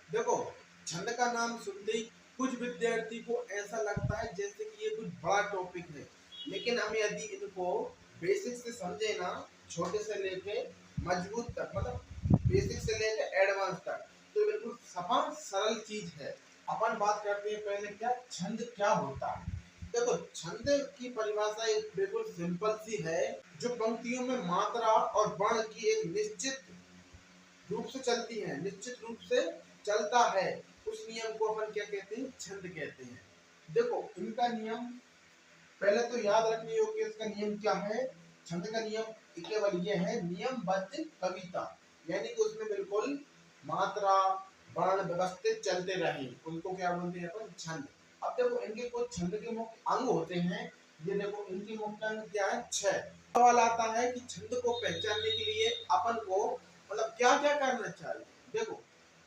देखो, छंद का नाम सुनते ही कुछ विद्यार्थी को ऐसा लगता है जैसे कि ये कुछ बड़ा टॉपिक है, लेकिन हम यदि इनको बेसिक से समझे ना, छोटे से लेके मजबूत तक, मतलब बेसिक से लेके एडवांस तक, तो बिल्कुल सफा सरल चीज है। अपन बात करते हैं पहले क्या छंद क्या होता है। देखो, छंद की परिभाषा एक बिल्कुल सिंपल सी है, जो पंक्तियों में मात्रा और वर्ण की एक निश्चित रूप से चलती है, निश्चित रूप से चलता है, उस नियम को अपन क्या कहते हैं, छंद कहते हैं। देखो, इनका नियम पहले तो याद रखनी होगी, इसका नियम क्या है। छंद का नियम केवल ये है, नियमबद्ध कविता, यानी कि उसमें बिल्कुल मात्रा वर्ण व्यवस्थित चलते रहे, उनको क्या बोलते हैं अपन, छंद। अब देखो, इनके कुछ छंद के मुख्य अंग होते हैं। ये देखो, इनके मुख्य अंग क्या है, 6। सवाल आता है कि छंद को पहचानने के लिए अपन को मतलब क्या क्या करना चाहिए। देखो,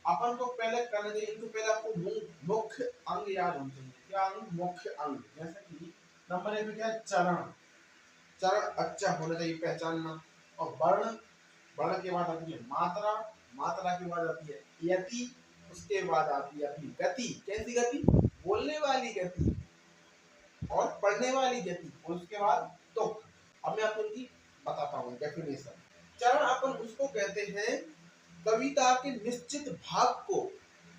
अपन को पहले करना चाहिए, इनको पहले आपको मुख्य अंग याद होने चाहिए। क्या अंग, मुख्य अंग। जैसे कि नंबर 1 में क्या है, चरण। चरण अच्छा होना चाहिए पहचानना। और वर्ण, वर्ण के बाद आती है मात्रा, मात्रा के बाद आती है यति, उसके बाद आती है अपनी गति। कैसी गति, बोलने वाली गति और पढ़ने वाली गति, और उसके बाद तुक। अब मैं आपको इनकी बताता हूँ डेफिनेशन। चरण अपन उसको कहते हैं कविता के निश्चित भाग को,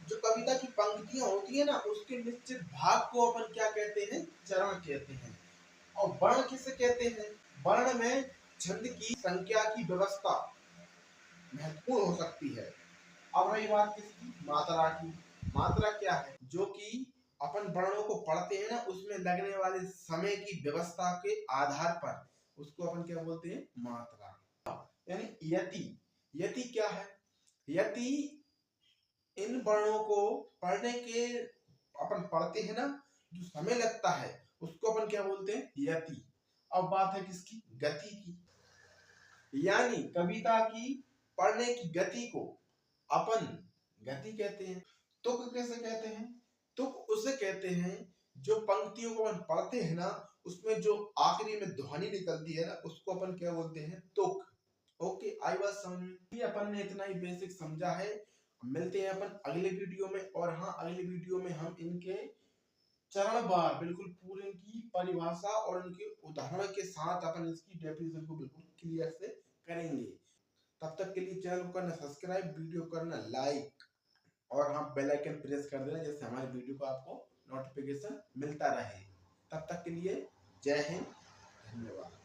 जो कविता की पंक्तियां होती है ना, उसके निश्चित भाग को अपन क्या कहते हैं, चरण कहते हैं। और वर्ण किसे कहते हैं, वर्ण में छंद की संख्या की व्यवस्था महत्वपूर्ण हो सकती है। अब रही बात किसकी, मात्रा की। मात्रा क्या है, जो कि अपन वर्णों को पढ़ते हैं ना, उसमें लगने वाले समय की व्यवस्था के आधार पर उसको अपन क्या बोलते हैं, मात्रा। यानी यति। यति क्या है, यति इन वर्णों को पढ़ने के, अपन पढ़ते हैं ना, जो समय लगता है उसको अपन क्या बोलते हैं, यति। अब बात है किसकी, गति की। यानी कविता की पढ़ने की गति को अपन गति कहते हैं। तुक कैसे कहते हैं, तुक उसे कहते हैं जो पंक्तियों को अपन पढ़ते हैं ना, उसमें जो आखिरी में ध्वनि निकलती है ना, उसको अपन क्या बोलते हैं, तुक। ओके, आई बात समझ में। ये अपन ने इतना ही बेसिक समझा है। मिलते हैं अपन अगले वीडियो में। और हाँ, अगले वीडियो में हम इनके चरणवार बिल्कुल पूरे की परिभाषा और उनके उदाहरण के साथ अपन इसकी डेफिनेशन को बिल्कुल क्लियर से करेंगे। तब तक के लिए चैनल को करना सब्सक्राइब, वीडियो करना लाइक, और हाँ, बेल आइकन प्रेस कर देना, जिससे हमारे वीडियो को आपको नोटिफिकेशन मिलता रहे। तब तक के लिए जय हिंद, धन्यवाद।